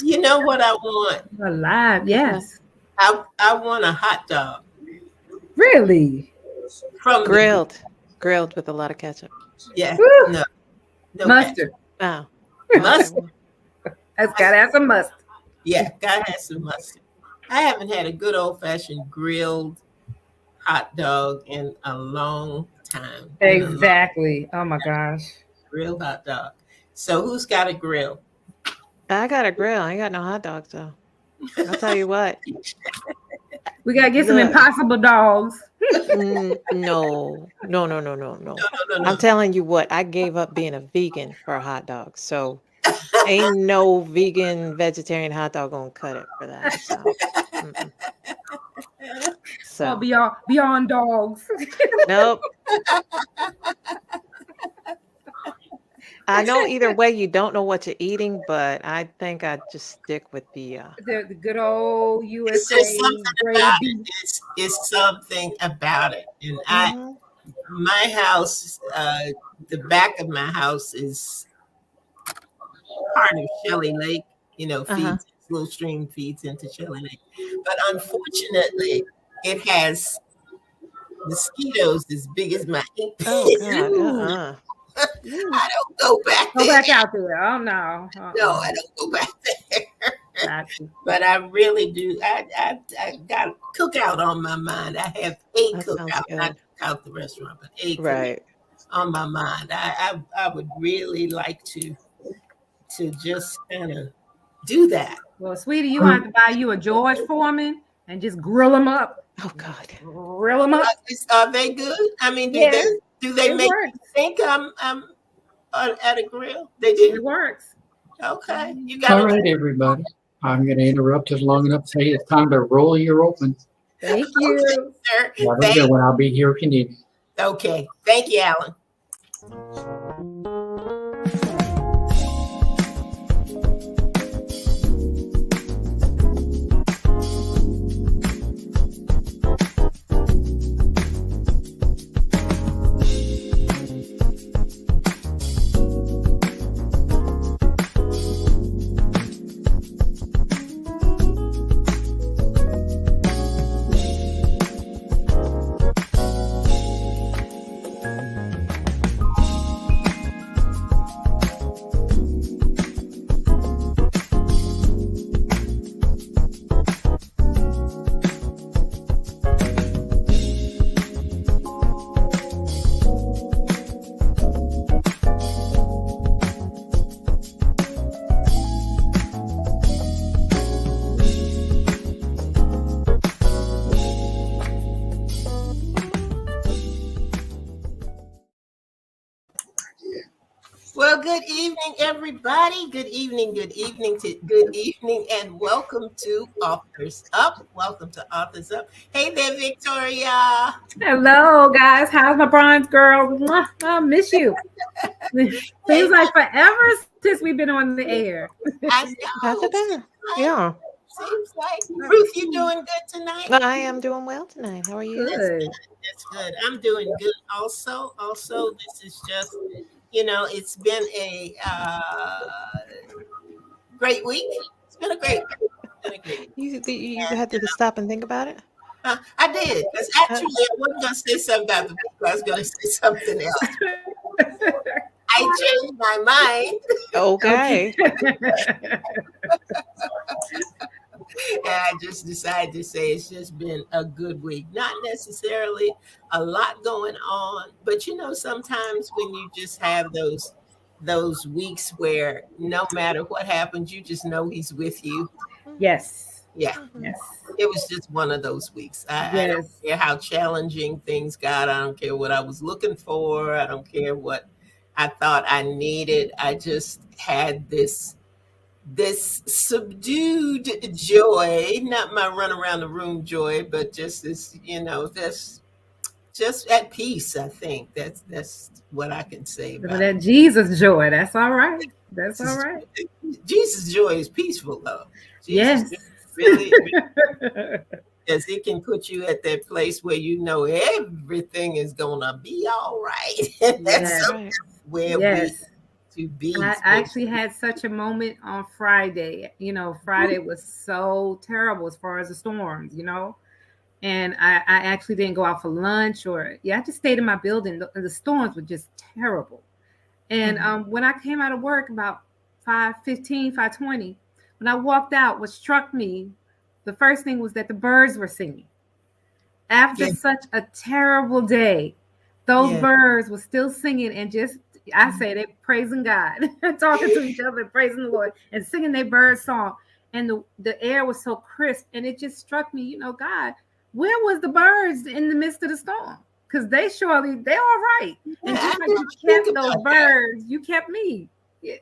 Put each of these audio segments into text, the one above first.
You know what I want? Alive, yes. I want a hot dog Really? from the grill. Grilled with a lot of ketchup. Yeah, Woo! no, no ketchup. Mustard. Oh, okay. Mustard. Well, That's I, gotta have some mustard. yeah, gotta have some mustard. I haven't had a good old fashioned grilled hot dog in a long time. In a long Exactly. Oh my gosh. grilled hot dog. So who's got a grill? I got a grill. I ain't got no hot dogs though. I'll tell you what. We gotta get some Look, impossible dogs. no, no, no, no, no, no. No, no, I'm no. telling you what. I gave up being a vegan for a hot dog. So ain't no vegan vegetarian hot dog gonna cut it for that. So, mm-mm. Oh, So beyond dogs. nope. I know either way you don't know what you're eating, but I think I just stick with the The good old It's just USA something grade about it. beef. It's something about it. And mhm. my house, the back of my house is part of Shelley Lake. You know, Uh-huh. feeds little stream feeds into Shelley Lake. But unfortunately, it has mosquitoes as big as my ink Oh pen. God. Ooh, Uh-uh. Ooh. I don't go back go there. back out there. Oh no. No, I don't go back there. Got you. But I really do. I got cookout on my mind. I have a That sounds cookout, not good. out the restaurant, but a cookout Right. on my mind. I would really like to just kind of do that. Well, sweetie, you want to buy you a George Foreman and just grill them up. Oh God. Grill them up. Are they good? I mean, Yes, do they it make you works. think I'm at a grill? They It do. works. Okay, you All got right, everybody. I'm going to interrupt just long enough to say it's time to roll your open. Thank okay, you. sir. Have a good one. I'll be here if you need me. Okay, thank you, Alan. Well, good evening, everybody. Good evening, and welcome to Authors Up. Welcome to Authors Up. Hey there, Victoria. Hello, guys. How's my bronze girl? Mwah, I miss you. Hey, Seems like forever since we've been on the air. I Has know. it been? Like, Yeah. seems like Ruth, you doing good tonight? I am doing well tonight. How are you? That's Good. good. That's good. I'm doing good. Also, this is just, it's been a great week. It's been a great week. It's been a great week. You And had to stop and think about it? I did. Because Uh, actually, I wasn't going to say something about the book. I was going to say something else. I changed my mind. okay. And I just decided to say it's just been a good week. Not necessarily a lot going on, but sometimes when you just have those weeks where no matter what happens, you just know he's with you. Yes. Yeah, Mhm. Yes. it was just one of those weeks. I don't Yes. care how challenging things got. I don't care what I was looking for. I don't care what I thought I needed. I just had this subdued joy, not my run around the room joy, but just this, this just at peace. I think that's what I can say But about that Jesus joy, that's all right. That's all it. right. Jesus' joy is peaceful, though. Jesus Yes. joy really, because it can put you at that place where everything is gonna be all right. And Yes. that's Right. where we Yes. to be I special. actually had such a moment on Friday. Friday was so terrible as far as the storms, and I actually didn't go out for lunch I just stayed in my building. The storms were just terrible. And when I came out of work about 5:15, 5:20, when I walked out, what struck me, the first thing was that the birds were singing. After Yeah. such a terrible day, those Yeah. birds were still singing and just, I say they praising God, talking to each other, praising the Lord, and singing their bird song. And the air was so crisp, and it just struck me, God, where was the birds in the midst of the storm? Because they're all right. And Yeah, just I like you never think kept those about that. birds, you kept me. Yeah.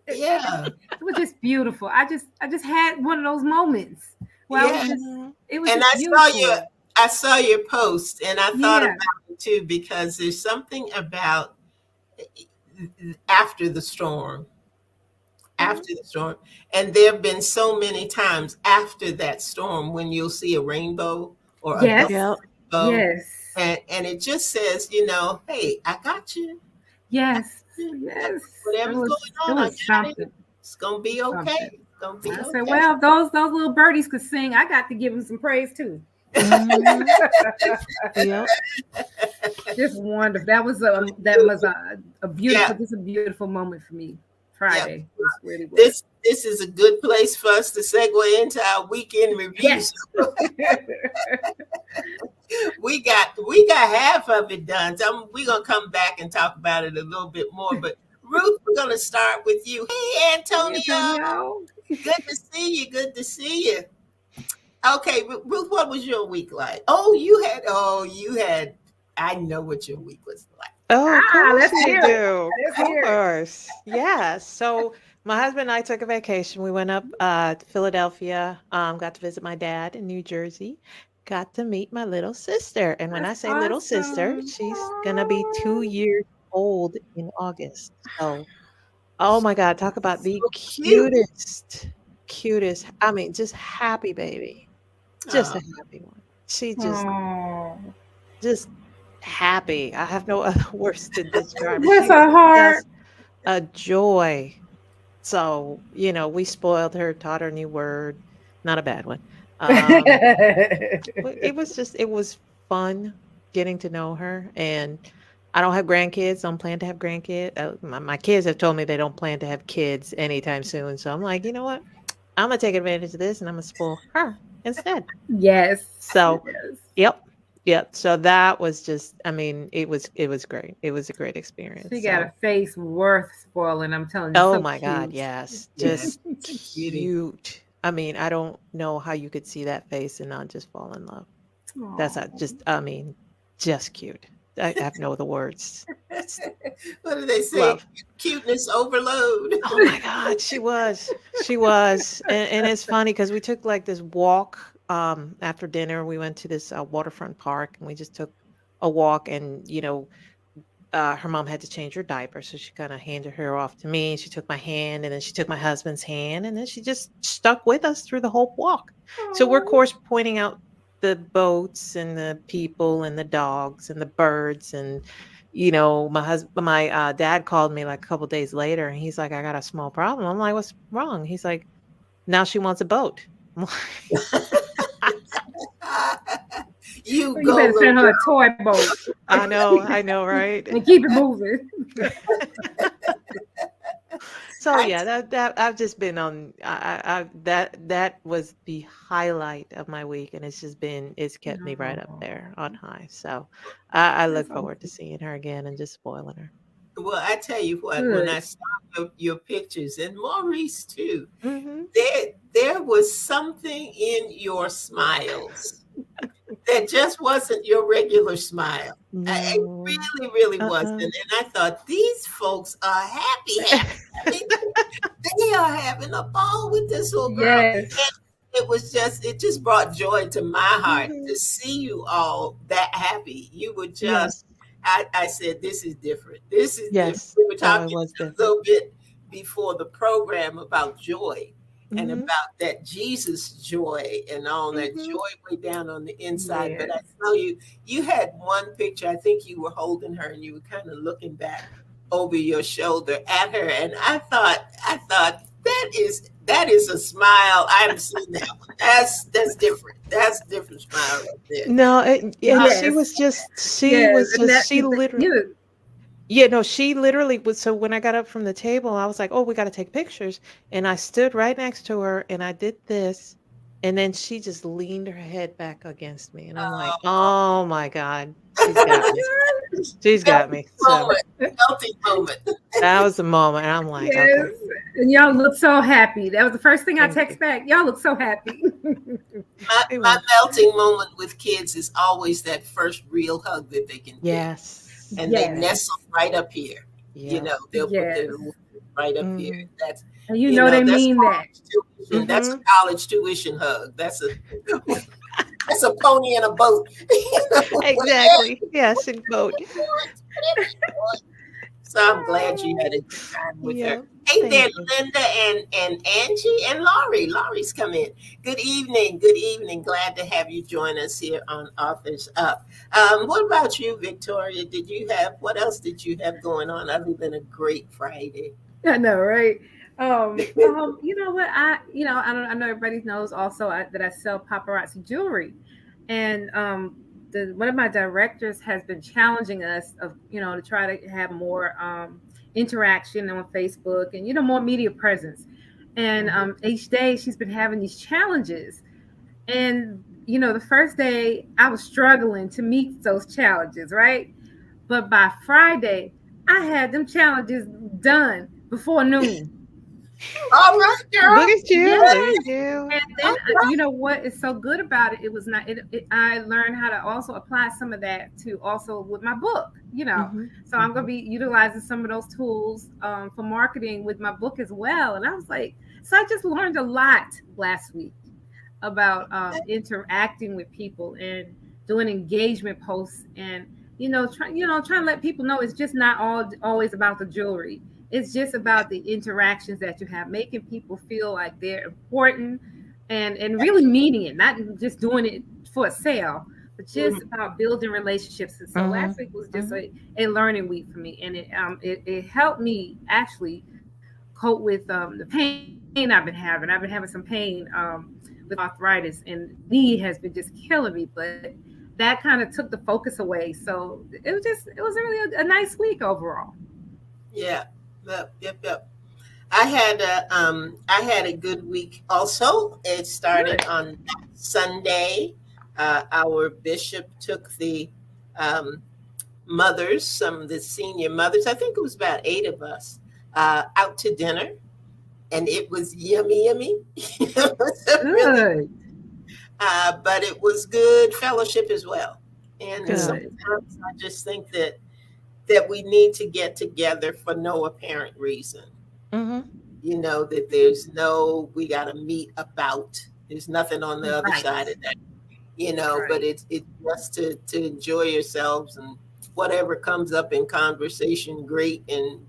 It was just beautiful. I just had one of those moments where Yeah. it was And just beautiful. I saw your post, and I thought Yeah. about it too, because there's something about after the storm, after the storm. And there have been so many times after that storm when you'll see a rainbow or a Yes. double Yep. rainbow. Yes. And it just says, hey, I got you. Yes. Yes. Whatever's going It on, I was got it. something. It's gonna be okay. Something. It's gonna be I okay. said, well, those little birdies could sing. I got to give them some praise too. Mhm. Yep. Just wonderful. That was a beautiful, just a beautiful moment for me. Friday was really well. This is a good place for us to segue into our weekend reviews. Yes. we got half of it done. So we're gonna come back and talk about it a little bit more. But Ruth, we're gonna start with you. Hey, Antonio. Good to see you. Good to see you. Okay, Ruth, what was your week like? You had. I know what your week was like. Oh, of course let's we hear it. do. Let's Of hear it. course. Yeah. So my husband and I took a vacation. We went up to Philadelphia, got to visit my dad in New Jersey, got to meet my little sister. And when That's I say little sister, awesome. she's gonna be 2 years old in August. So, oh my God, talk about the So cute. cutest. I mean, just happy baby. Just Oh, a happy one. She Oh, just happy. I have no other words to describe her. bless She's her heart. just a joy. So, we spoiled her, taught her a new word, not a bad one. But it was fun getting to know her. And I don't have grandkids. Don't plan to have grandkids. My kids have told me they don't plan to have kids anytime soon. So I'm like, you know what? I'm going to take advantage of this and I'm going to spoil her instead. Yes. So, Yes. Yep. So that was just, I mean, it was great. It was a great experience. She got So, a face worth spoiling. I'm telling you. oh So my God, cute. yes. Yes. Just Kitty. cute. I mean, I don't know how you could see that face and not just fall in love. That's Aw. just cute. I have no other words. It's What do they say? love. Cuteness overload. Oh my God, she was. And it's funny because we took like this walk after dinner. We went to this waterfront park and we just took a walk and, her mom had to change her diaper. So she kind of handed her off to me. She took my hand and then she took my husband's hand and then she just stuck with us through the whole walk. So we're, of course, pointing out the boats and the people and the dogs and the birds. And, my dad called me like a couple days later and he's like, I got a small problem. I'm like, what's wrong? He's like, now she wants a boat. I'm like, You You go, better send her little a toy boat I know, right? and keep it moving. So yeah, that I've just been on. That was the highlight of my week, and it's kept me right up there on high. So I look That's forward to seeing her again and just spoiling her. Well, I tell you what, when Good. I saw your pictures, and Maurice too, Mm-hmm. there was something in your smiles that just wasn't your regular smile. It No. really, really wasn't. And I thought, these folks are happy. I mean, they are having a ball with this little girl. Yes. And it just brought joy to my heart to see you all that happy. You were just, Yes. I said, this is different. This is Yes. different. We were Oh, it talking was a different. little bit before the program about joy and Mhm. about that Jesus joy and all that Mhm. joy way down on the inside. But I Yes. tell you, you had one picture, I think you were holding her and you were kind of looking back. over your shoulder at her, and I thought that is a smile. I haven't seen that one. That's different. That's a different smile right there. No, and she Yes. was just, Yes, and she literally, yeah, no, she literally was. So when I got up from the table, I was like, oh, we got to take pictures. And I stood right next to her and I did this. And then she just leaned her head back against me. And I'm like, oh my God, she's got me. She's got me. So Moment, melting moment. that was the moment. And I'm like, yes. okay. And y'all look so happy. That was the first thing I Thank text back. Y'all look so happy. My melting moment with kids is always that first real hug that they can get. Yes. And Yes. they nestle right up here. Yeah. You know, they'll put Yes. their little right up here. That's And you know they that's mean that. tuition. That's a college tuition hug. That's a pony in a boat. Exactly. Yes, in boat. So I'm glad you had a good time with Yeah. her. Hey Thank there, you. Linda and Angie and Laurie. Laurie's come in. Good evening. Good evening. Glad to have you join us here on Authors Up. What about you, Victoria? What else did you have going on other than a great Friday? I know, right? You know what? I know everybody knows also that I sell paparazzi jewelry, and one of my directors has been challenging us to try to have more interaction on Facebook and more media presence. And each day she's been having these challenges, and the first day I was struggling to meet those challenges, right? But by Friday, I had them challenges done before noon. All right, girl. Look at you. Yes. Look at you. And then you know what is so good about it? It was not. I learned how to also apply some of that to also with my book. Mhm. So I'm going to be utilizing some of those tools for marketing with my book as well. And I was like, so I just learned a lot last week about interacting with people and doing engagement posts and trying to let people know it's just not always about the jewelry. It's just about the interactions that you have, making people feel like they're important and really meaning it, not just doing it for a sale, but just about building relationships. And so last week was just a learning week for me, and it helped me actually cope with the pain I've been having. I've been having some pain with arthritis, and knee has been just killing me, but that kind of took the focus away. So it was really a nice week overall. Yeah. Yep. I had a good week also. It started on Sunday. Our bishop took the mothers, some of the senior mothers, I think it was about 8 of us, out to dinner. And it was yummy. It was really, but it was good fellowship as well. And sometimes I just think that we need to get together for no apparent reason. That we got to meet about. There's nothing on the other side of that. But it's just to enjoy yourselves, and whatever comes up in conversation, great, and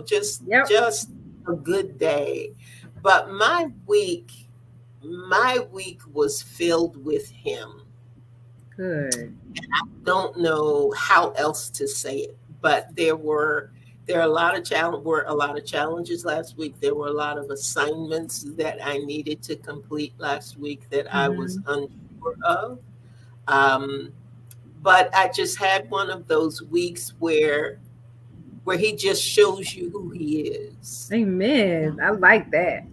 just a good day. But my week was filled with him. Good. And I don't know how else to say it, but there were a lot of challenges last week. There were a lot of assignments that I needed to complete last week that I was unsure of. But I just had one of those weeks where he just shows you who he is. Amen. I like that.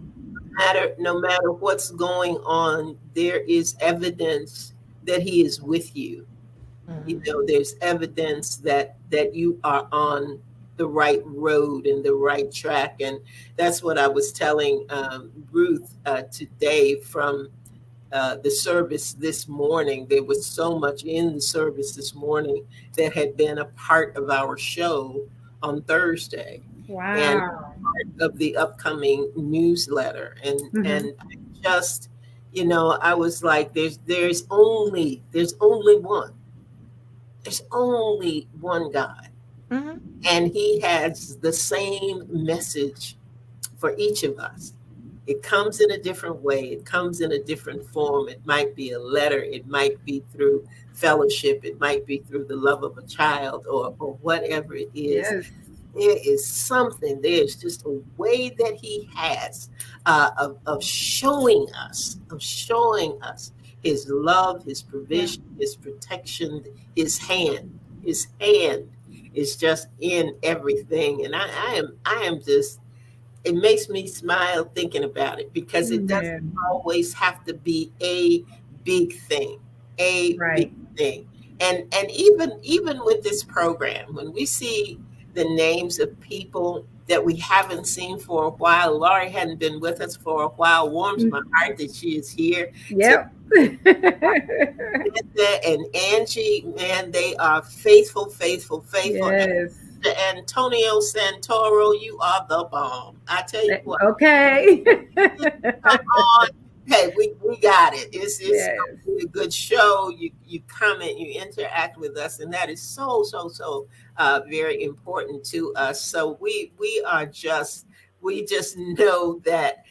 No matter what's going on, there is evidence that he is with you. There's evidence that you are on the right road and the right track. And that's what I was telling Ruth today from the service this morning. There was so much in the service this morning that had been a part of our show on Thursday. Wow. And part of the upcoming newsletter. And I just, I was like, there's only one. There's only one God. And he has the same message for each of us. It comes in a different way. It comes in a different form. It might be a letter. It might be through fellowship. It might be through the love of a child or whatever it is. Yes. there is something, there's just a way that he has of showing us his love, his provision, his protection, his hand. His hand is just in everything. And I am just, it makes me smile thinking about it because it doesn't Amen. always have to be a big thing, a big Right. thing. And even with this program, when we see the names of people that we haven't seen for a while, Laurie hadn't been with us for a while, warms my heart that she is here. Yep. Linda and Angie, man, they are faithful, faithful, faithful. Yes. And Antonio Santoro, you are the bomb. I tell you what, Okay. come on. Hey, we got it. It's Yes. gonna be a good show. You comment, you interact with us, and that is so very important to us. So we just know that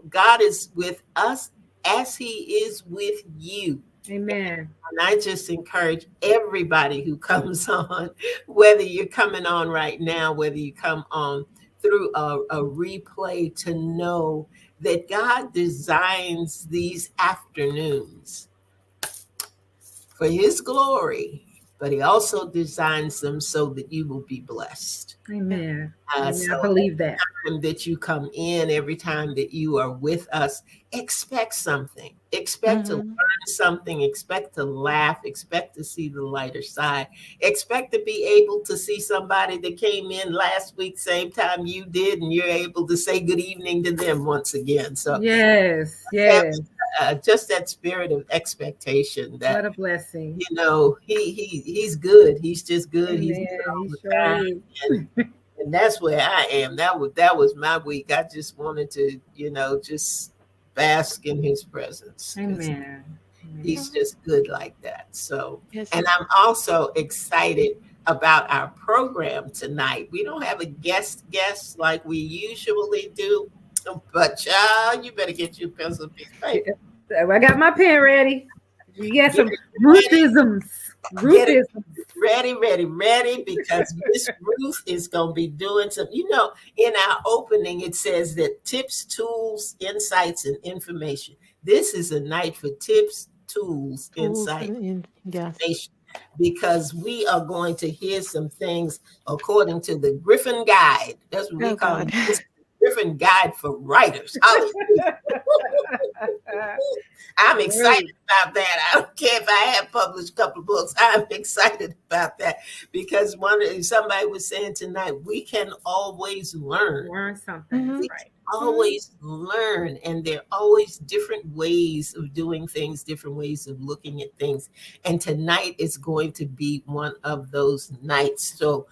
God is with us as He is with you. Amen. And I just encourage everybody who comes on, whether you're coming on right now, whether you come on through a replay, to know that God designs these afternoons for His glory, but He also designs them so that you will be blessed. Amen. Amen. So I believe that. every time that you come in, every time that you are with us, expect something. Expect to learn something. Expect to laugh. Expect to see the lighter side. Expect to be able to see somebody that came in last week, same time you did, and you're able to say good evening to them once again. So Yes. just that spirit of expectation that What a blessing. he's good. He's just good. Amen. He's good all He the sure time. is. And that's where I am. That was my week. I just wanted to, just bask in His presence. Amen. He's just good like that. So, Yes. and I'm also excited about our program tonight. We don't have a guest like we usually do, but child, you better get your pencil and piece of paper. I got my pen ready. You got some ready. Ruthisms. Get it ready, because Miss Ruth is going to be doing some, in our opening, it says that tips, tools, insights, and information. This is a night for tips, tools, insights, information, because we are going to hear some things according to the Griffin Guide. That's what we call it. Griffin Guide for Writers. I'm excited about that. I don't care if I have published a couple of books. I'm excited about that because somebody was saying tonight, we can always learn. Learn something. We Right. always learn, and there are always different ways of doing things, different ways of looking at things. And tonight is going to be one of those nights. So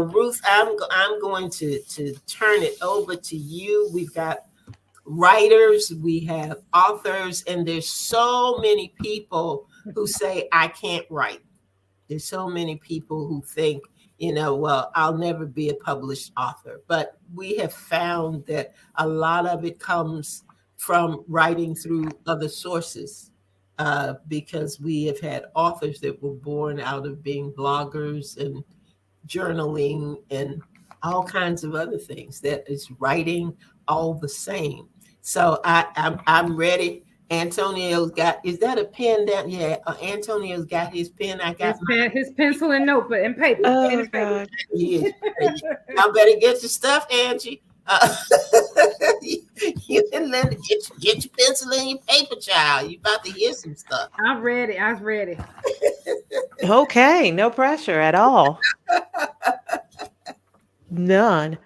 Ruth, I'm going to turn it over to you. We've got writers, we have authors, and there's so many people who say, I can't write. There's so many people who think, well, I'll never be a published author. But we have found that a lot of it comes from writing through other sources, because we have had authors that were born out of being bloggers and journaling and all kinds of other things. That is writing all the same. So I'm ready. Antonio's got, is that a pen down? Yeah, Antonio's got his pen. I got his pencil and notebook and paper. Oh, God. Yeah. Y'all better get your stuff, Angie. You can get your pencil and your paper, child. You about to hear some stuff. I'm ready. I was ready. Okay, no pressure at all. None.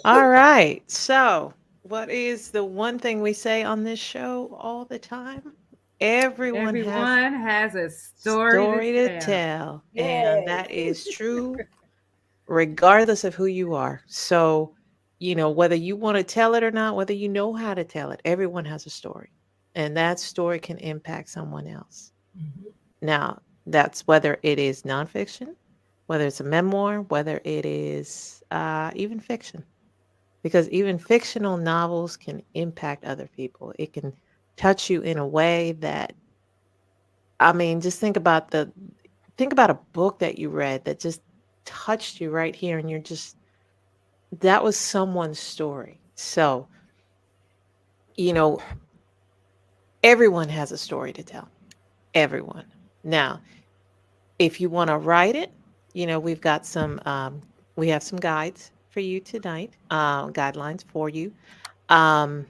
All right. So, what is the one thing we say on this show all the time? Everyone has a story to tell. And that is true regardless of who you are. So, whether you want to tell it or not, whether you know how to tell it, everyone has a story. And that story can impact someone else. Mm-hmm. Now, that's whether it is nonfiction, whether it's a memoir, whether it is even fiction. Because even fictional novels can impact other people. It can touch you in a way that, just think about a book that you read that just touched you right here, and you're just that was someone's story. So, you know, everyone has a story to tell. Everyone. Now, if you want to write it, we've got we have some guides for you tonight, guidelines for you. Um,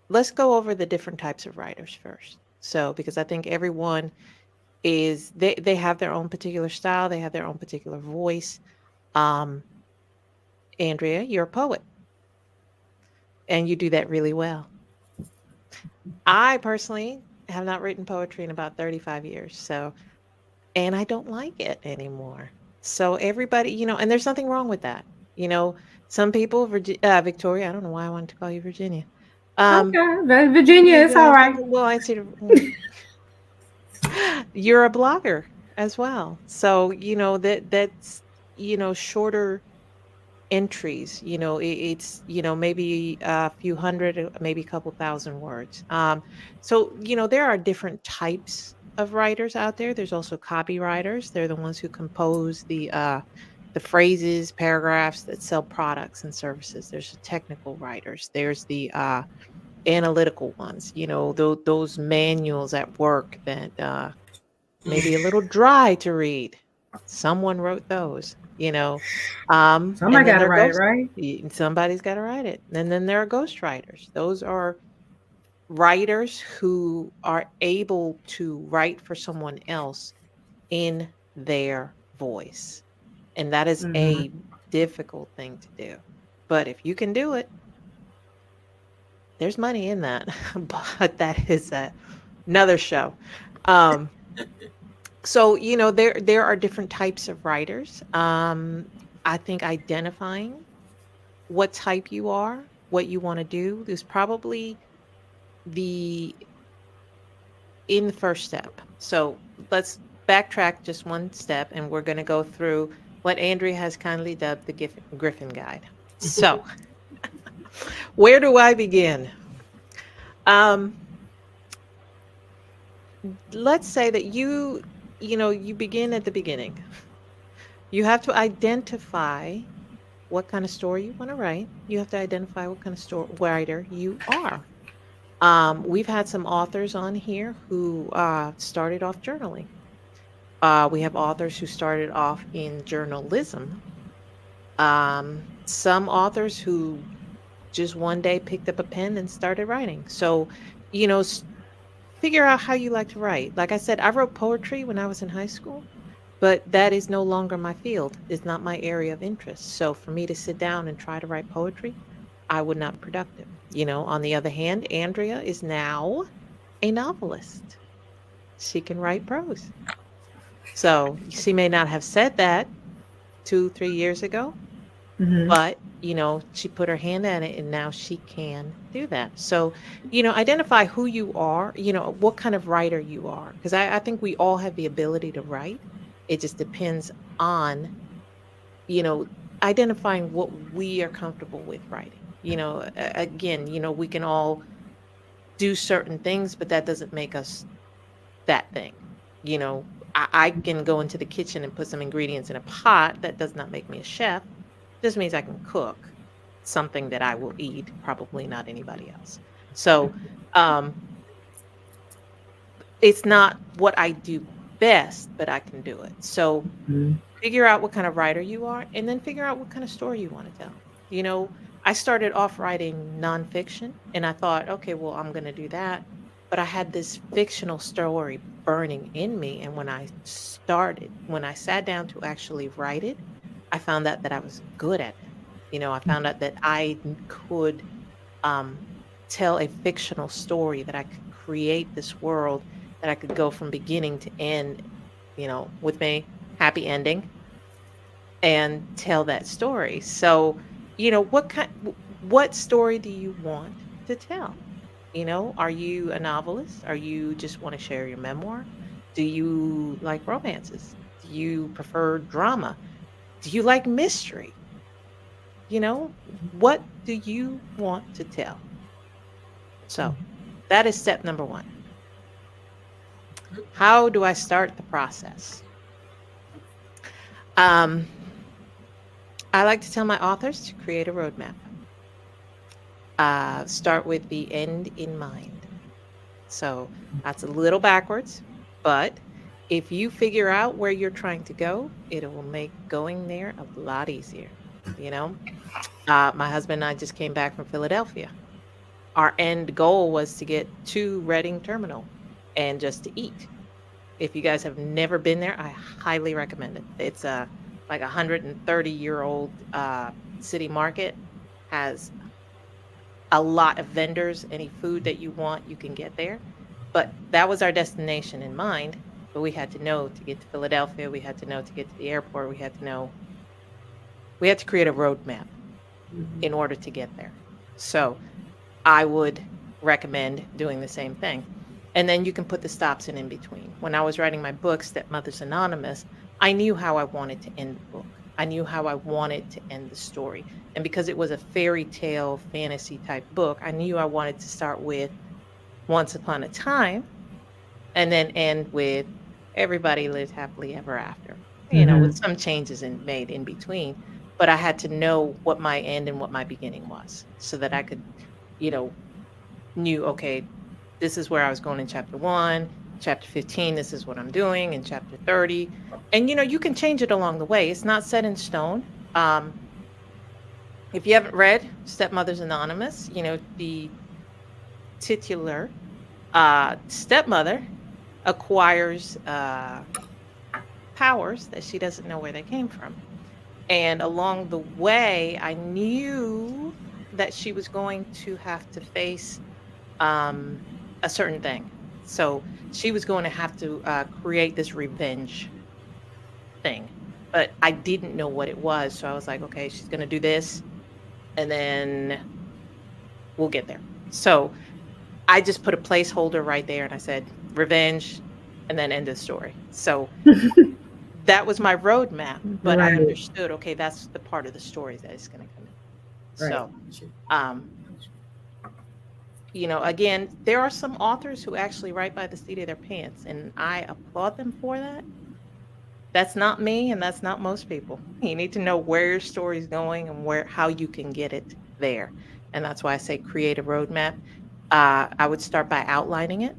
let's go over the different types of writers first. So, because I think everyone they have their own particular style, they have their own particular voice. Um, Andrea, you're a poet, and you do that really well. I personally have not written poetry in about 35 years, and I don't like it anymore. So everybody, and there's nothing wrong with that. You know, some people, Victoria, I don't know why I wanted to call you Virginia. Okay, but Virginia, it's all right. Well, I see. You're a blogger as well, so that's shorter entries. It's maybe a few hundred, maybe a couple thousand words. So there are different types of writers out there. There's also copywriters. They're the ones who compose the phrases, paragraphs that sell products and services. There's the technical writers. There's the analytical ones. Those manuals at work that maybe a little dry to read. Someone wrote those. And Somebody then got to there are write it, right? somebody's got to write it. And then there are ghostwriters. Those are writers who are able to write for someone else in their voice. And that is a difficult thing to do. But if you can do it, there's money in that. But that is another show. So, there are different types of writers. I think identifying what type you are, what you want to do, is probably in the first step. So let's backtrack just one step, and we're going to go through what Andrea has kindly dubbed the Griffin Guide. So where do I begin? Let's say that you begin at the beginning. You have to identify what kind of story you want to write. You have to identify what kind of writer you are. We've had some authors on here who started off journaling. We have authors who started off in journalism. Some authors who just one day picked up a pen and started writing. So, figure out how you like to write. Like I said, I wrote poetry when I was in high school, but that is no longer my field. It's not my area of interest. So for me to sit down and try to write poetry, I would not be productive. On the other hand, Andrea is now a novelist. She can write prose. So she may not have said that 2-3 years ago, but she put her hand on it, and now she can do that. So identify who you are, what kind of writer you are, because I think we all have the ability to write. It just depends on identifying what we are comfortable with writing. Again, we can all do certain things, but that doesn't make us that thing. I can go into the kitchen and put some ingredients in a pot. That does not make me a chef. Just means I can cook something that I will eat, probably not anybody else. So it's not what I do best, but I can do it. So figure out what kind of writer you are, and then figure out what kind of story you want to tell. I started off writing nonfiction, and I thought, okay, well, I'm going to do that. But I had this fictional story burning in me. And when I sat down to actually write it, I found out that I was good at it. I found out that I could tell a fictional story, that I could create this world, that I could go from beginning to end, with my happy ending, and tell that story. So, what story do you want to tell? Are you a novelist? Are you just want to share your memoir? Do you like romances? Do you prefer drama? Do you like mystery? What do you want to tell? So that is step number 1. How do I start the process? I I like to tell my authors to create a roadmap. Start with the end in mind. So that's a little backwards, but if you figure out where you're trying to go, it will make going there a lot easier. You know, my husband and I just came back from Philadelphia. Our end goal was to get to Reading Terminal and just to eat. If you guys have never been there, I highly recommend it. It's a like 130-year-old city market, has a lot of vendors. Any food that you want, you can get there. But that was our destination in mind. But we had to know to get to Philadelphia, we had to know to get to the airport, we had to create a roadmap in order to get there. So I would recommend doing the same thing. And then you can put the stops in between. When I was writing my book, Stepmothers Anonymous, I knew how I wanted to end the book. I knew how I wanted to end the story. And because it was a fairy tale fantasy type book, I knew I wanted to start with Once Upon a Time and then end with Everybody Lived Happily Ever After, with some changes made in between. But I had to know what my end and what my beginning was so that I could, knew, okay, this is where I was going in chapter 1, chapter 15, this is what I'm doing in chapter 30. And, you can change it along the way. It's not set in stone. If you haven't read Stepmothers Anonymous, the titular stepmother acquires powers that she doesn't know where they came from. And along the way, I knew that she was going to have to face a certain thing. So she was going to have to create this revenge thing. But I didn't know what it was. So I was like, okay, she's going to do this. And then we'll get there. So I just put a placeholder right there. And I said, revenge, and then end of story. So that was my roadmap. But I understood, okay, that's the part of the story that is going to come in. Right. So, again, there are some authors who actually write by the seat of their pants, and I applaud them for that. That's not me, and that's not most people. You need to know where your story is going and how you can get it there. And that's why I say create a roadmap. I would start by outlining it,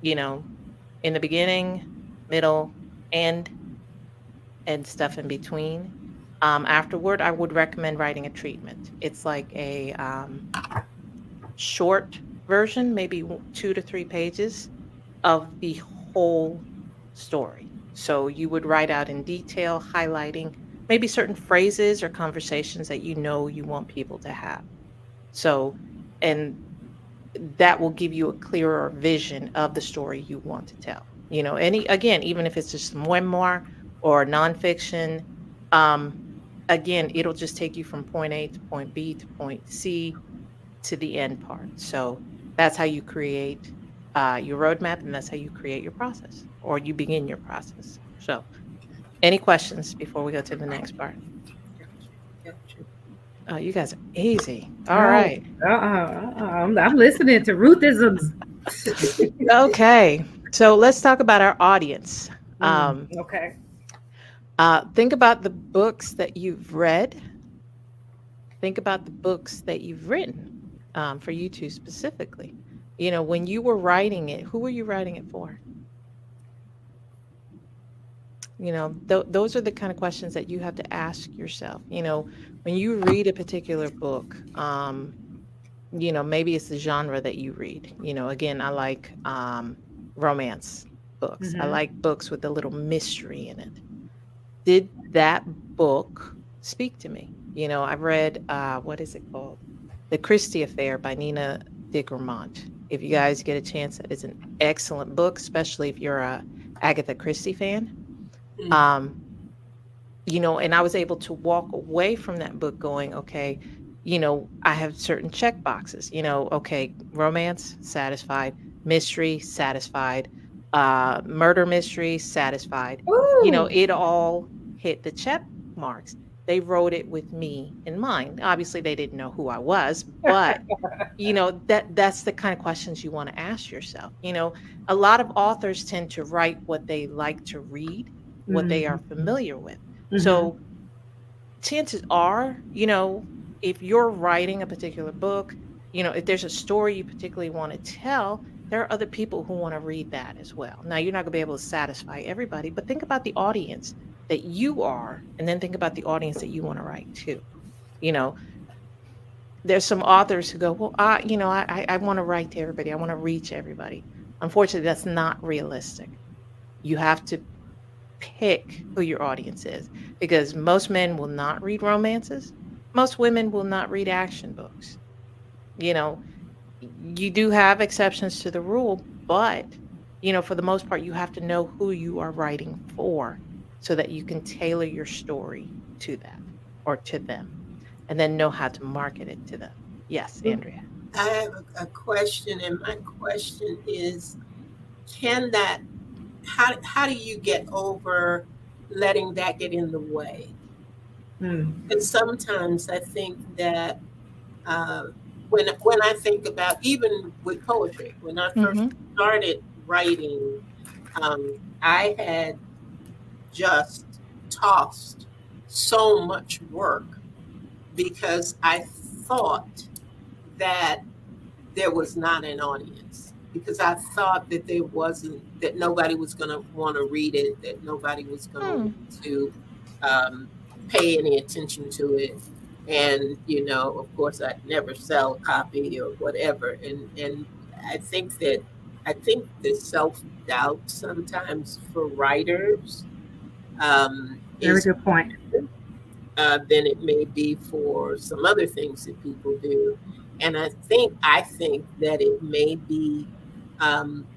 in the beginning, middle, end, and stuff in between. Afterward, I would recommend writing a treatment. It's like a short version, maybe 2 to 3 pages of the whole story. So you would write out in detail, highlighting maybe certain phrases or conversations that you want people to have. So, and that will give you a clearer vision of the story you want to tell. Even if it's just memoir or nonfiction, again, it'll just take you from point A to point B to point C to the end part. So that's how you create your roadmap, and that's how you create your process, or you begin your process. So any questions before we go to the next part? Oh, you guys are easy. All right. I'm listening to Ruthisms. Okay. So let's talk about our audience. Okay. Think about the books that you've read. Think about the books that you've written, for you two specifically. When you were writing it, who were you writing it for? Those are the kind of questions that you have to ask yourself. When you read a particular book, maybe it's the genre that you read. Again, I like romance books. I like books with a little mystery in it. Did that book speak to me? I've read, what is it called? The Christie Affair by Nina de Gramont. If you guys get a chance, that is an excellent book, especially if you're a Agatha Christie fan. And I was able to walk away from that book going, okay, I have certain check boxes, okay, romance, satisfied, mystery, satisfied, murder mystery, satisfied. Ooh. It all hit the check marks. They wrote it with me in mind. Obviously, they didn't know who I was, but that's the kind of questions you want to ask yourself. A lot of authors tend to write what they like to read, what they are familiar with. So chances are, if you're writing a particular book, if there's a story you particularly want to tell, there are other people who want to read that as well. Now, you're not going to be able to satisfy everybody, but think about the audience that you are, and then think about the audience that you want to write to. You know, there's some authors who go, well, I want to write to everybody. I want to reach everybody. Unfortunately, that's not realistic. You have to pick who your audience is, because most men will not read romances. Most women will not read action books. You know, you do have exceptions to the rule, but for the most part, you have to know who you are writing for so that you can tailor your story to that or to them, and then know how to market it to them. Yes, Andrea. I have a question, and my question is, can that, how do you get over letting that get in the way? And sometimes I think that when I think about, even with poetry, when I first started writing, I had just tossed so much work because I thought that there was not an audience, because I thought that that nobody was going to want to read it, that nobody was going to pay any attention to it. And, of course, I'd never sell a copy or whatever. And I think the self-doubt sometimes for writers Very is good point. than it may be for some other things that people do. And I think that it may be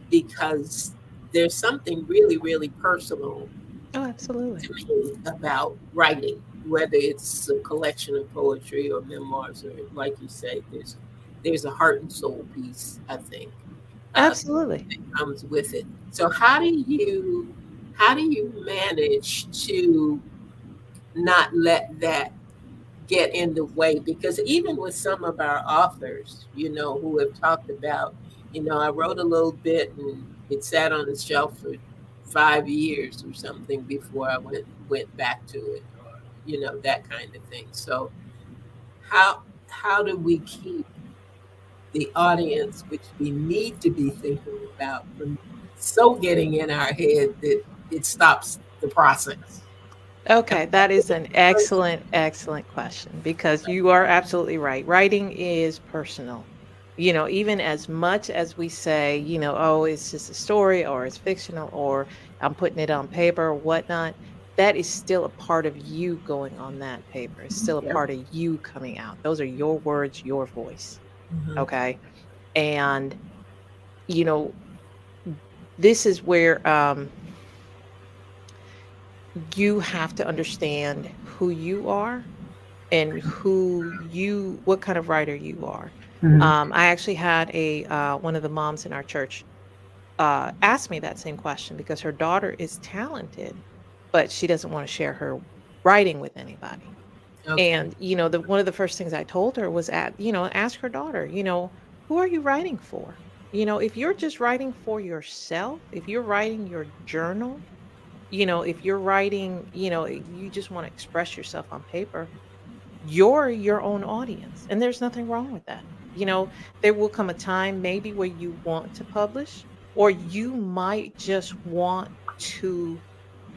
because there's something really, really personal Oh, absolutely. to me about writing, whether it's a collection of poetry or memoirs, or like you say, there's a heart and soul piece, I think, Absolutely. that comes with it. So how do you manage to not let that get in the way? Because even with some of our authors, who have talked about, I wrote a little bit and it sat on the shelf for 5 years or something before I went back to it, or that kind of thing. So how do we keep the audience, which we need to be thinking about, from so getting in our head that it stops the process? Okay, that is an excellent, excellent question, because you are absolutely right. Writing is personal. Even as much as we say, oh, it's just a story, or it's fictional, or I'm putting it on paper or whatnot, that is still a part of you going on that paper. It's still a Yeah. part of you coming out. Those are your words, your voice. Mhm. Okay. And, you know, this is where you have to understand who you are and what kind of writer you are. I actually had one of the moms in our church ask me that same question, because her daughter is talented, but she doesn't want to share her writing with anybody. Okay. And one of the first things I told her was, ask her daughter, who are you writing for? If you're just writing for yourself, if you're writing your journal, if you're writing, you just want to express yourself on paper, you're your own audience, and there's nothing wrong with that. There will come a time maybe where you want to publish, or you might just want to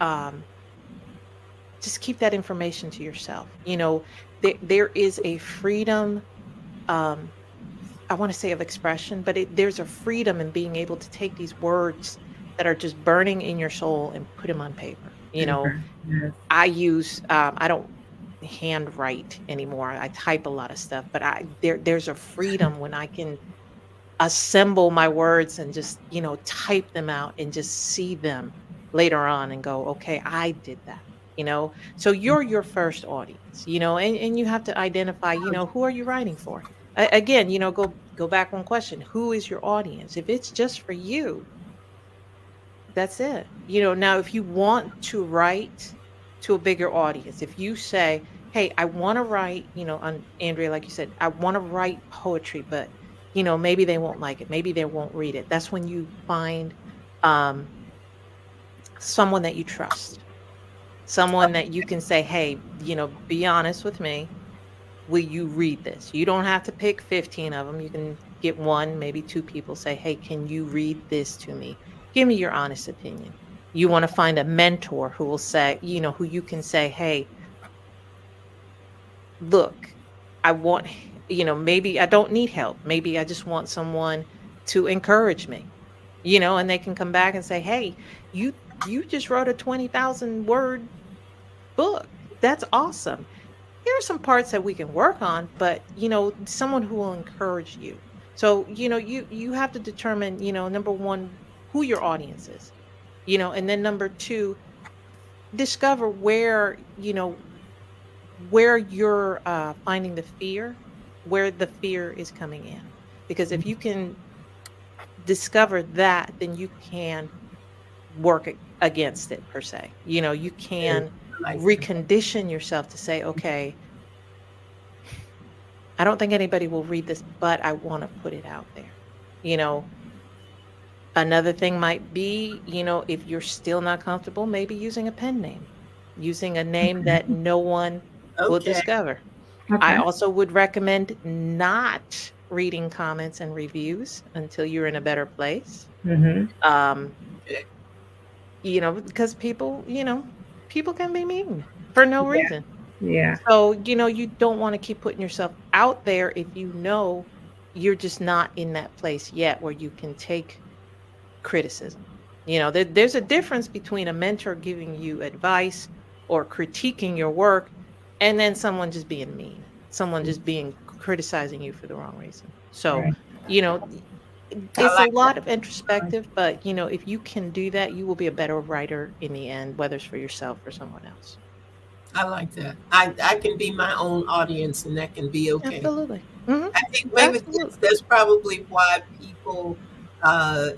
um, just keep that information to yourself. There is a freedom, um, I want to say, of expression, but there's a freedom in being able to take these words that are just burning in your soul and put them on paper. Yes. I don't handwrite anymore. I type a lot of stuff, but there's a freedom when I can assemble my words and just, type them out and just see them later on and go, okay, I did that. So you're your first audience, and you have to identify, who are you writing for? Again, go back one question. Who is your audience? If it's just for you, that's it. Now if you want to write to a bigger audience, if you say, hey, I want to write, on Andrea, like you said, I want to write poetry, but maybe they won't like it, maybe they won't read it. That's when you find someone that you trust. Someone that you can say, hey, be honest with me. Will you read this? You don't have to pick 15 of them. You can get one, maybe two people say, hey, can you read this to me? Give me your honest opinion. You want to find a mentor who will say, who you can say, hey, look, I want, maybe I don't need help. Maybe I just want someone to encourage me, and they can come back and say, hey, you just wrote a 20,000 word book. That's awesome. Here are some parts that we can work on, but someone who will encourage you. So, you have to determine, number one, who your audience is, and then number two, discover where you're finding the fear, where the fear is coming in. Because if you can discover that, then you can work against it per se. You can Like, recondition yourself to say, okay, I don't think anybody will read this, but I want to put it out there. Another thing might be, if you're still not comfortable, maybe using a pen name, using a name that no one will okay. discover. I Okay. also would recommend not reading comments and reviews until you're in a better place. Mm-hmm. Um, because people can be mean for no Yeah. reason. Yeah. So, you don't want to keep putting yourself out there if you're just not in that place yet where you can take criticism. There's a difference between a mentor giving you advice or critiquing your work and then someone just being mean, someone just being criticizing you for the wrong reason. So, Right. you know, I it's a like lot of introspective, but if you can do that, you will be a better writer in the end, whether it's for yourself or someone else. I like that. I can be my own audience, and that can be okay. Absolutely. Hmm. I think maybe Absolutely. that's probably why people uh,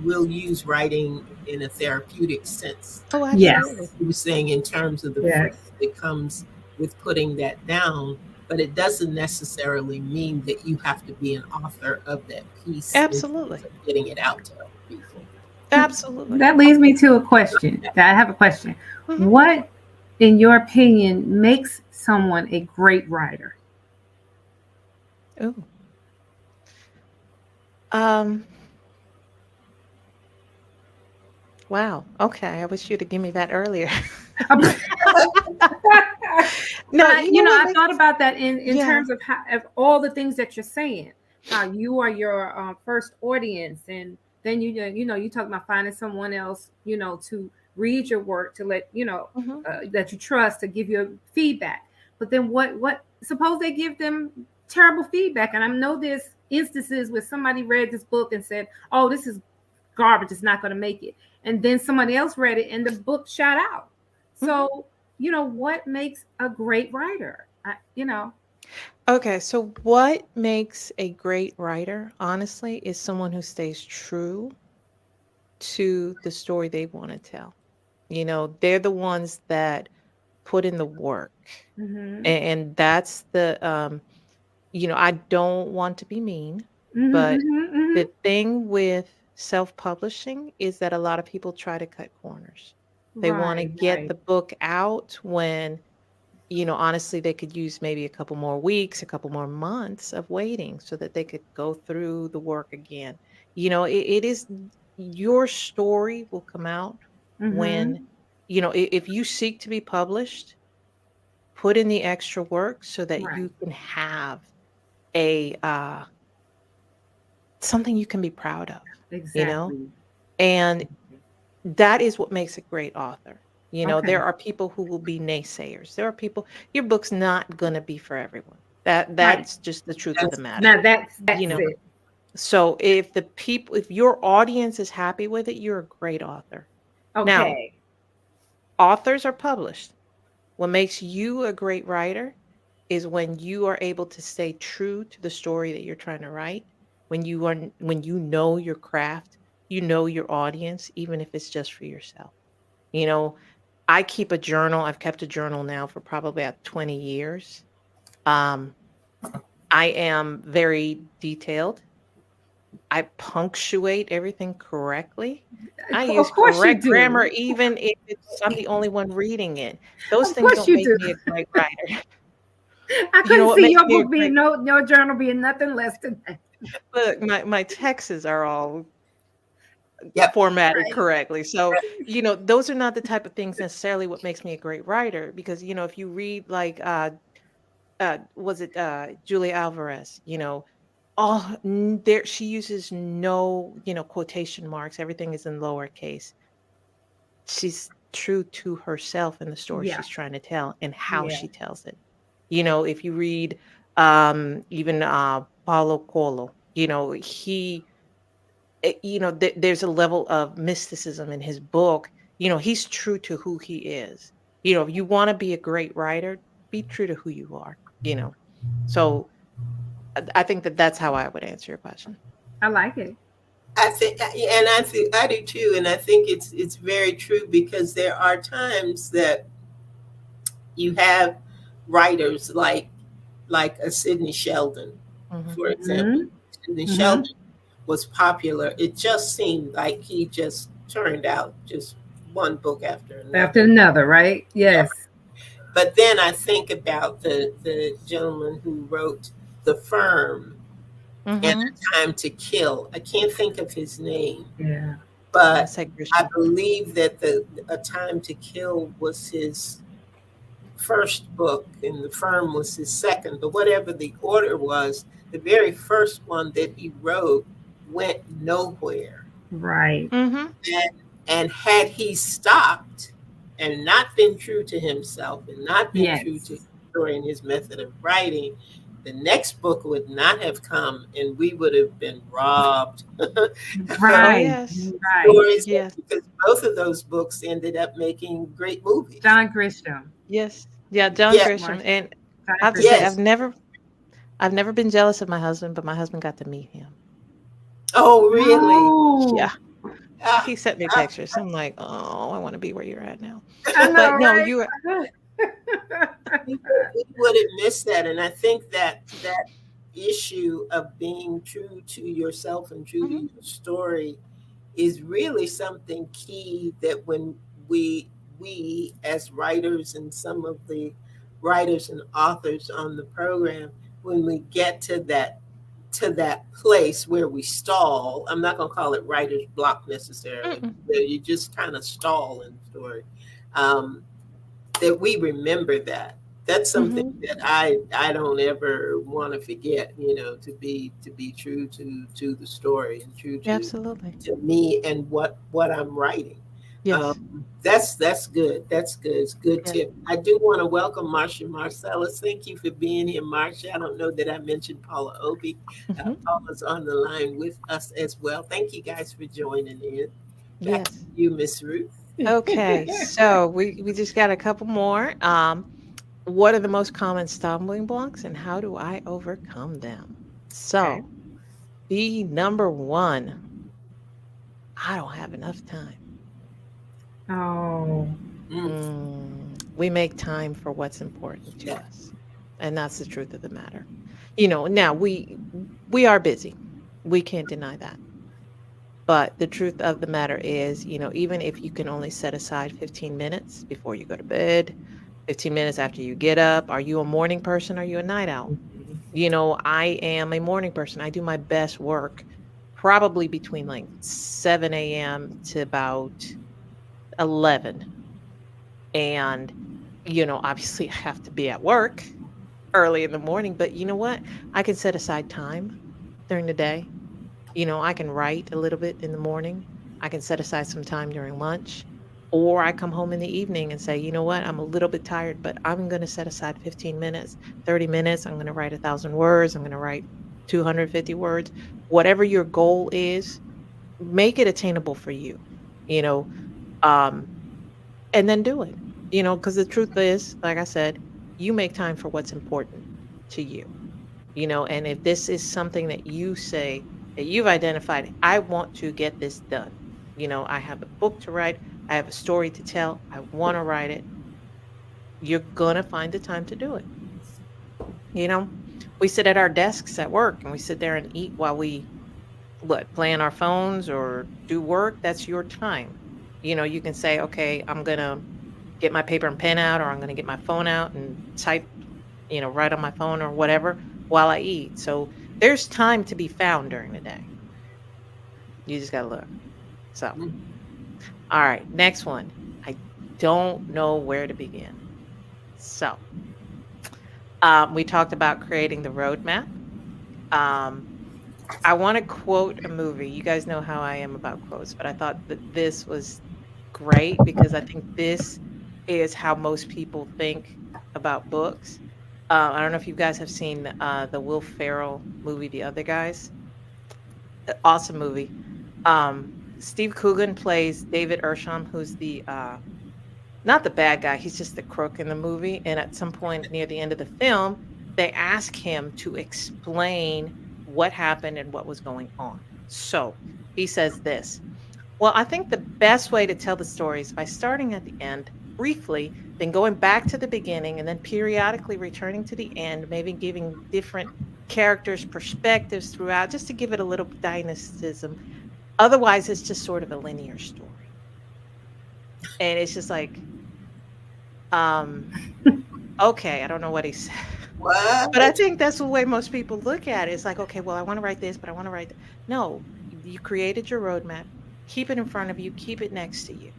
will use writing in a therapeutic sense. Oh, Yes. absolutely. You were saying in terms of the freedom Yes. that comes with putting that down, but it doesn't necessarily mean that you have to be an author of that piece in terms Absolutely. of getting it out to other people. Absolutely. That leads me to a question. I have a question. Hmm. What, in your opinion, makes someone a great writer? Ooh. Um, wow. Okay. I wish you'd have given me that earlier. No, But you know what I makes thought about that in yeah. terms of how of all the things that you're saying, how you are your first audience, and then you talk about finding someone else, to read your work, to let Hmm. that you trust to give you feedback. But then what? Suppose they give them terrible feedback, and I know there's instances where somebody read this book and said, "Oh, this is garbage. It's not going to make it," and then somebody else read it, and the book shot out. Hmm. So what makes a great writer? Okay, so what makes a great writer, honestly, is someone who stays true to the story they want to tell. They're the ones that put in the work. Mm-hmm. And that's I don't want to be mean, Mm-hmm, but mm-hmm, mm-hmm. the thing with self-publishing is that a lot of people try to cut corners. They want to Right, get right, the book out when honestly, they could use maybe a couple more weeks, a couple more months of waiting so that they could go through the work again. It is your story will come out when, mm-hmm. if you seek to be published, put in the extra work so that Right, you can have a something you can be proud of, you know? exactly. And that is what makes a great author. Okay, There are people who will be naysayers. There are people, your book's not going to be for everyone. That's right. just the truth of the That's matter. Now You that's know, it. so if your audience is happy with it, you're a great author. Now, Okay, authors are published. What makes you a great writer is when you are able to stay true to the story that you're trying to write, when you know your craft, you know your audience, even if it's just for yourself. You know, I keep a journal. I've kept a journal now for probably about 20 years. Um, I am very detailed. I punctuate everything correctly. I Of use course you correct grammar do. even if I'm the only one reading it. Those Of things course don't you make do. me a great writer. I You know couldn't what see makes your me a book being great your journal being nothing less than that. look, my texts are all Yep. formatted Right. correctly. So, those are not the type of things necessarily what makes me a great writer because, if you read like was it Julia Alvarez, there she uses no, quotation marks. Everything is in lowercase. She's true to herself in the story Yeah. she's trying to tell and how Yeah. she tells it. If you read even Paulo Coelho, there's a level of mysticism in his book. He's true to who he is. If you want to be a great writer, be true to who you are. So I think that that's how I would answer your question. I like it. I do too, and I think it's very true because there are times that you have writers like a Sidney Sheldon, Hmm. for example. Hmm. Sidney Hmm. Sheldon was popular. It just seemed like he just turned out just one book after After another. another, right? Yeah. Yes. But then I think about the gentleman who wrote The Firm and Hmm. A Time to Kill. I can't think of his name, Yeah. but Say I Grisham. believe that the A Time to Kill was his first book and The Firm was his second. But whatever the order was, the very first one that he wrote went nowhere. Right. Hmm. And had he stopped and not been true to himself and not been true to his Yes. story and his method of writing, the next book would not have come and we would have been robbed Oh Right. yes, Right. stories yes, because both of those books ended up making great movies. John Grisham. yes, yeah. John Yeah, Grisham, Marcia. and John I have to say, Grisham. yes. I've never been jealous of my husband, but my husband got to meet him. Oh, really? Yeah, Oh, Ah, he sent me ah, pictures. I'm like, oh, I want to be where you're at now. I know, But no, right? you. we would have missed that. And I think that issue of being true to yourself and true to Mhm. your story is really something key that when we as writers and some of the writers and authors on the program, when we get to that place where we stall, I'm not going to call it writer's block necessarily, Mm-mm. where you just kind of stall in the story, um, that we remember that. That's something Mhm. that I don't ever want to forget. To be true to the story and true Absolutely. to me and what I'm writing. Yes. That's good. That's good. It's a good Yes. tip. I do want to welcome Marcia Marcellus. Thank you for being here, Marcia. I don't know that I mentioned Paula Obi. Mhm. Paula's on the line with us as well. Thank you guys for joining in. Back to Yes. you, Miss Ruth. Okay. So we just got a couple more. What are the most common stumbling blocks, and how do I overcome them? Okay. So, the number one, I don't have enough time. Oh, Mm, We make time for what's important to yeah. us, and that's the truth of the matter. Now we are busy. We can't deny that. But the truth of the matter is, even if you can only set aside 15 minutes before you go to bed, 15 minutes after you get up, are you a morning person? Are you a night owl? I am a morning person. I do my best work probably between like 7 a.m. to about 11. And, obviously I have to be at work early in the morning, but you know what? I can set aside time during the day. I can write a little bit in the morning. I can set aside some time during lunch. Or I come home in the evening and say, you know what? I'm a little bit tired, but I'm going to set aside 15 minutes, 30 minutes. I'm going to write 1,000 words. I'm going to write 250 words. Whatever your goal is, make it attainable for you, you know, um, and then do it, because the truth is, like I said, you make time for what's important to you. And if this is something that you say that you've identified, I want to get this done. I have a book to write, I have a story to tell, I want to write it. You're going to find the time to do it. You know, we sit at our desks at work and we sit there and eat while we play on our phones or do work, that's your time. You can say, okay, I'm going to get my paper and pen out, or I'm going to get my phone out and type, write on my phone or whatever while I eat. So there's time to be found during the day. You just got to look. So, all right, next one. I don't know where to begin. So, we talked about creating the roadmap. I want to quote a movie. You guys know how I am about quotes, but I thought that this was great because I think this is how most people think about books. I don't know if you guys have seen the Will Ferrell movie, The Other Guys. Awesome movie. Steve Coogan plays David Ersham, who's the not the bad guy. He's just the crook in the movie. And at some point near the end of the film, they ask him to explain what happened and what was going on. So he says this. Well, I think the best way to tell the story is by starting at the end briefly, then going back to the beginning, and then periodically returning to the end, maybe giving different characters perspectives throughout, just to give it a little dynamism. Otherwise, it's just sort of a linear story. And it's just like, okay, I don't know what he said. What? But I think that's the way most people look at it. It's like, okay, well, I want to write this, but I want to write that. No, you created your roadmap. Keep it in front of you. Keep it next to you.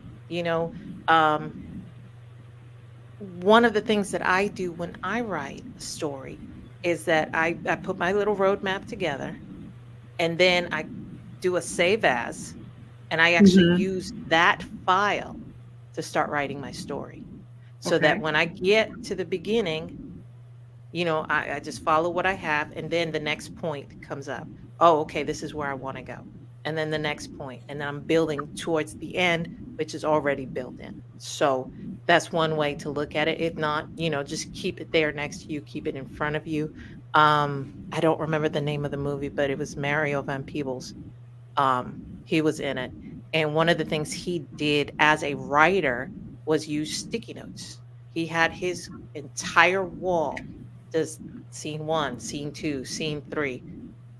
One of the things that I do when I write a story is that I put my little roadmap together, and then I do a save as, and I actually use that file to start writing my story. So that when I get to the beginning, I just follow what I have, and then the next point comes up. Oh, okay, this is where I want to go. And then the next point, and then I'm building towards the end, which is already built in. So that's one way to look at it. If not, just keep it there next to you, keep it in front of you. I don't remember the name of the movie, but it was Mario Van Peebles. He was in it. And one of the things he did as a writer was use sticky notes. He had his entire wall, just scene 1, scene 2, scene 3.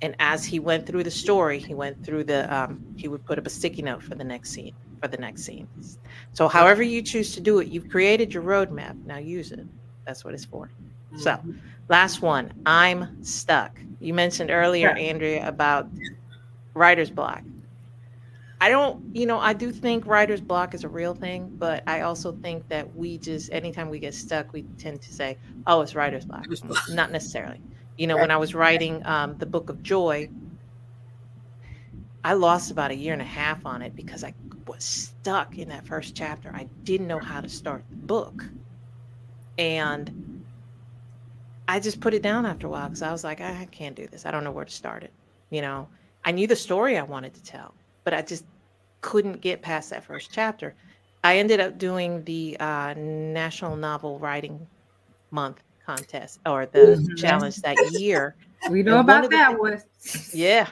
And as he went through the story, he would put up a sticky note for the next scene, So however you choose to do it, you've created your roadmap. Now use it. That's what it's for. So last one, I'm stuck. You mentioned earlier, Andrea, about writer's block. I do think writer's block is a real thing, but I also think that anytime we get stuck, we tend to say, oh, it's writer's block. Not necessarily. When I was writing the Book of Joy, I lost about 1.5 years on it because I was stuck in that first chapter. I didn't know how to start the book. And I just put it down after a while because I was like, I can't do this. I don't know where to start it. I knew the story I wanted to tell, but I just couldn't get past that first chapter. I ended up doing the National Novel Writing Month contest, or the challenge that year. We know about that one. Yeah.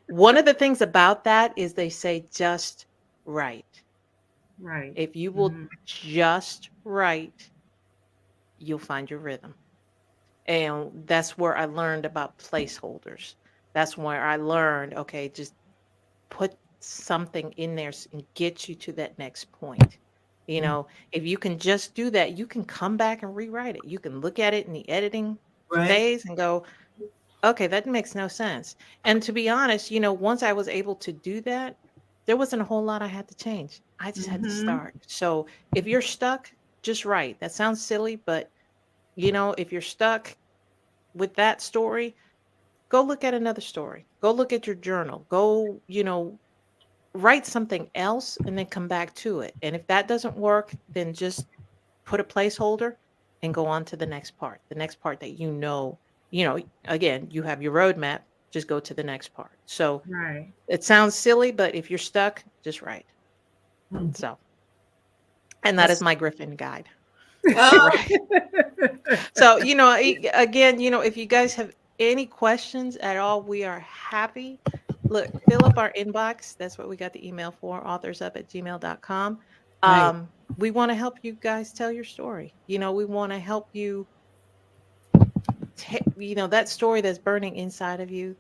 One of the things about that is they say just write. Right. If you will just write, you'll find your rhythm. And that's where I learned about placeholders. That's where I learned, okay, just put something in there and get you to that next point. If you can just do that, you can come back and rewrite it. You can look at it in the editing phase and go, okay, that makes no sense. And to be honest, once I was able to do that, there wasn't a whole lot I had to change. I just had to start. So if you're stuck, just write. That sounds silly, but if you're stuck with that story, go look at another story. Go look at your journal. Go, write something else and then come back to it. And if that doesn't work, then just put a placeholder and go on to the next part. The next part that again, you have your roadmap, just go to the next part. So it sounds silly, but if you're stuck, just write. So, and that is my Griffin guide. So, again, if you guys have any questions at all, we are happy. Look, fill up our inbox. That's what we got the email for, authorsup@gmail.com. We want to help you guys tell your story. We want to help you, that story that's burning inside of you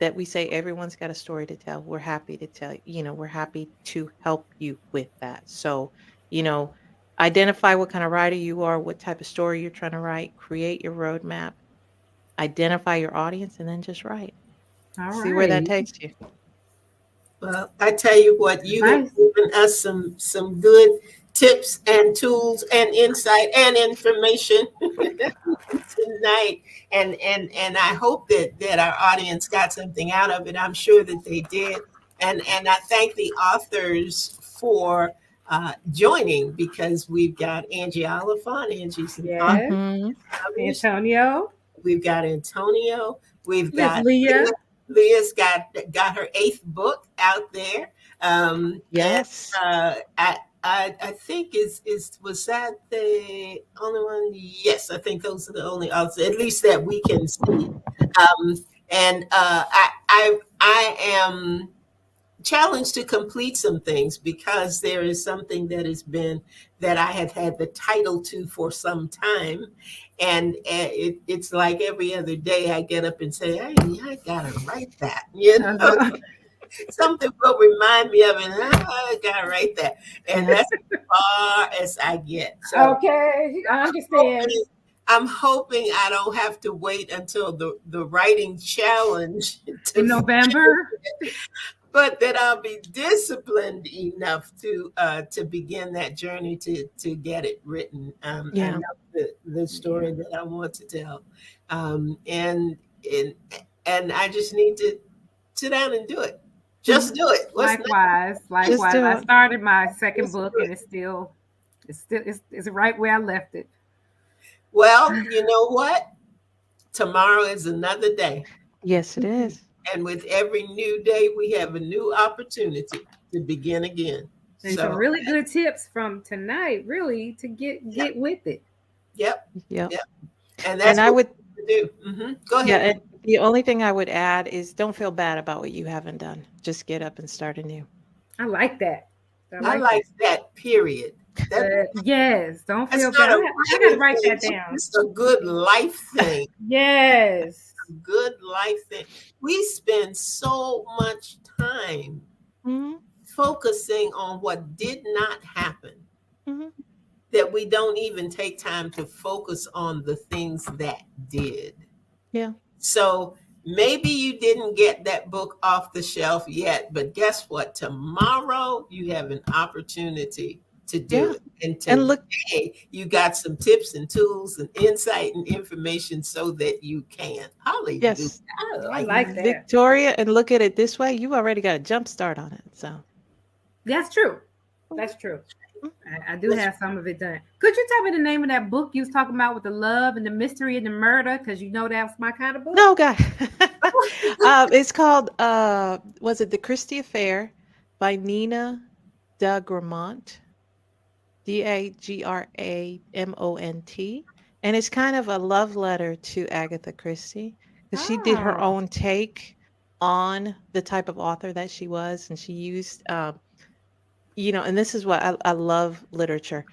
that we say everyone's got a story to tell. We're happy to tell, we're happy to help you with that. So, you know, identify what kind of writer you are, what type of story you're trying to write, create your roadmap, identify your audience, and then just write. All See where that right. takes you. Well, I tell you what, you have Nice. given us some good tips and tools and insight and information tonight, and I hope that our audience got something out of it. I'm sure that they did, and I thank the authors for joining, because we've got Angie Oliphant. Angie's an author. Yes. Mhm. Antonio. We've got Antonio. We've Miss got Leah. Leah's got her 8th book out there. Yes. I think was that the only one? Yes, I think those are the only authors, at least that we can see. And I am challenged to complete some things, because there is something that I have had the title to for some time, and it's like every other day I get up and say, "Hey, I gotta write that," Uh-huh. something will remind me of it. I gotta write that, and Yeah. that's as far as I get. So Okay, I understand. I'm hoping I don't have to wait until the writing challenge In November. but that I'll be disciplined enough to begin that journey to get it written. I Yeah. know the story that I want to tell, and I just need to sit down and do it. Just do it. What's next? Likewise. do I it. started my second Just book, do and it's right where I left it. Well, you know what? Tomorrow is another day, Yes, it is. and with every new day, we have a new opportunity to begin again. And some So, really good tips from tonight, really, to get with it. yep, Yep. yep. And that's And I what would, we do. Go yeah, ahead. and the only thing I would add is don't feel bad about what you haven't done. Just get up and start anew. I like that. I like that. Period. Yes, don't That's feel not bad. a I gotta write thing. that down. It's a good life thing. Yes. Good life thing. We spend so much time Mhm. focusing on what did not happen Mhm. that we don't even take time to focus on the things that did. Yeah. So maybe you didn't get that book off the shelf yet, but guess what? Tomorrow you have an opportunity to do Yeah. it. And And look, today you got some tips and tools and insight and information so that you can. Hallelujah. yes, I like that. Victoria, and look at it this way, you already got a jump start on it. So That's true. That's true. I do have some of it done. Could you tell me the name of that book you was talking about with the love and the mystery and the murder? Because you know that's my kind of book. no, guy. It's called was it The Christie Affair by Nina DaGramont, DaGramont, and it's kind of a love letter to Agatha Christie, because she did her Oh. own take on the type of author that she was, and she used and this is what I love literature.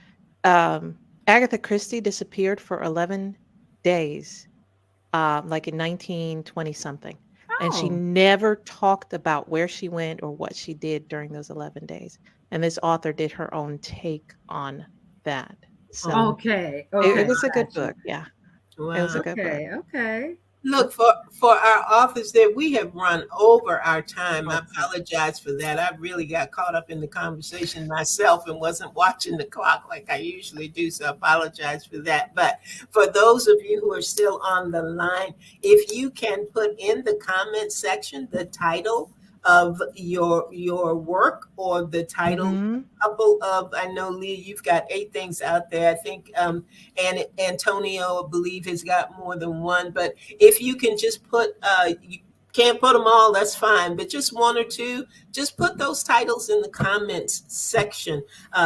Agatha Christie disappeared for 11 days, like in 1920 something. And she Oh. never talked about where she went or what she did during those 11 days. And this author did her own take on that. So Okay. it Okay. was a good Gotcha. book. Yeah, it was a Wow. good book. Okay. Okay. Look, for our authors that we have run over our time. I apologize for that. I really got caught up in the conversation myself and wasn't watching the clock like I usually do. So I apologize for that. But for those of you who are still on the line, if you can put in the comment section the title of your work, or the title Mhm. couple of, I know, Leah, you've got 8 things out there. I think and Antonio, I believe, has got more than one. But if you can just put, you can't put them all, that's fine, but just 1 or 2, just put those titles in the comments section,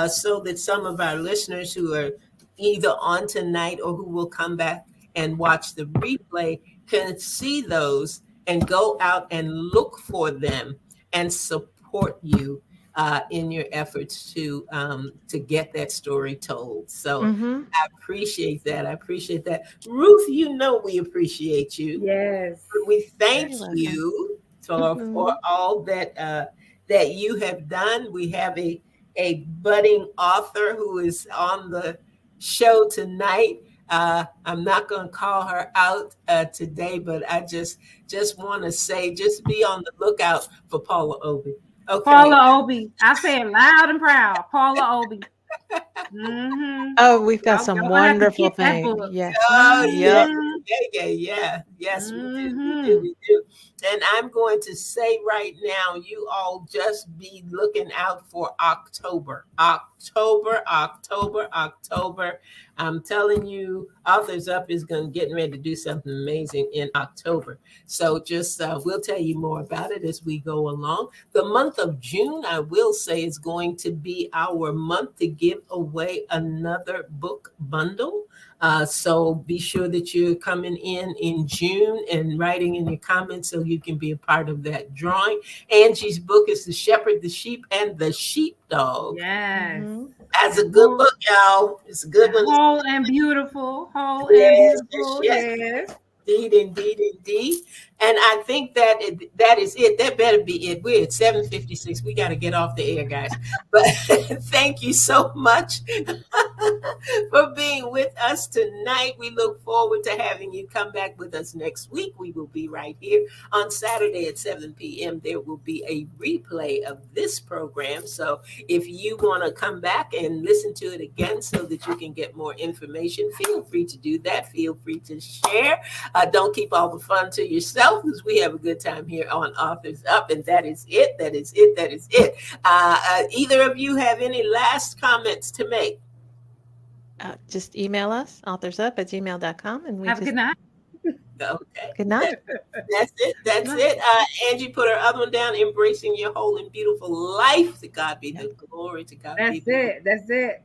so that some of our listeners who are either on tonight or who will come back and watch the replay can see those and go out and look for them and support you in your efforts to get that story told. So Mhm. I appreciate that. I appreciate that. Ruth, you know we appreciate you. Yes. We thank Very welcome. you for all that you have done. We have a budding author who is on the show tonight. I'm not going to call her out today, but I just want to say, just be on the lookout for Paula Obi. Okay. Paula Obi. I say it loud and proud. Paula Obi. Mm-hmm. Oh, we've got some Y'all gonna have to wonderful get that things. book. Yes. Oh, Yep. Yes, we Mhm. do. And I'm going to say right now, you all just be looking out for October. I'm telling you, Authors Up is getting ready to do something amazing in October. So just we'll tell you more about it as we go along. The month of June, I will say, is going to be our month to give away another book bundle. So be sure that you're coming in June and writing in your comments so you can be a part of that drawing. Angie's book is The Shepherd, the Sheep, and the Sheepdog. Yes. Mhm. That's a good book, y'all. It's a good one. Whole and beautiful. Whole Yes, and beautiful. yes. Yes. Indeed. And I think that that is it. That better be it. We're at 7:56. We got to get off the air, guys. But thank you so much for being with us tonight. We look forward to having you come back with us next week. We will be right here on Saturday at 7 p.m. There will be a replay of this program. So if you want to come back and listen to it again so that you can get more information, feel free to do that. Feel free to share. Don't keep all the fun to yourself, because we have a good time here on Authors Up, and that is it. Either of you have any last comments to make? Just email us, authorsup@gmail.com, and we Have a just good night. Okay. good night. That's it. Angie put her other one down, embracing your whole and beautiful life. To God be the glory. To God be the That's it.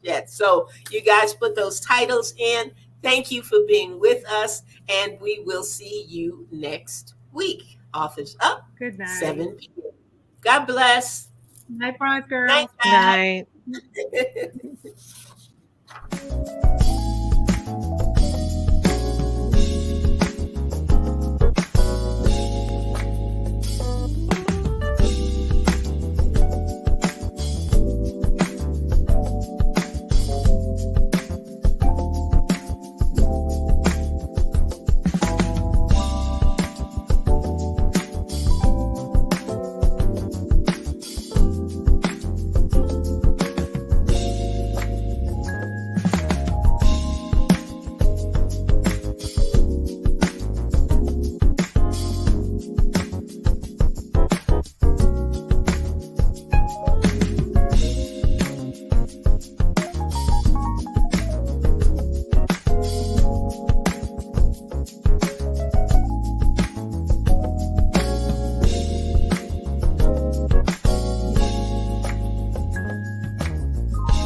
Yeah. So you guys put those titles in. Thank you for being with us, and we will see you next week. Authors Up, Good night. 7 p.m. God bless. Night, Bronze Girls. Night, Night. guys.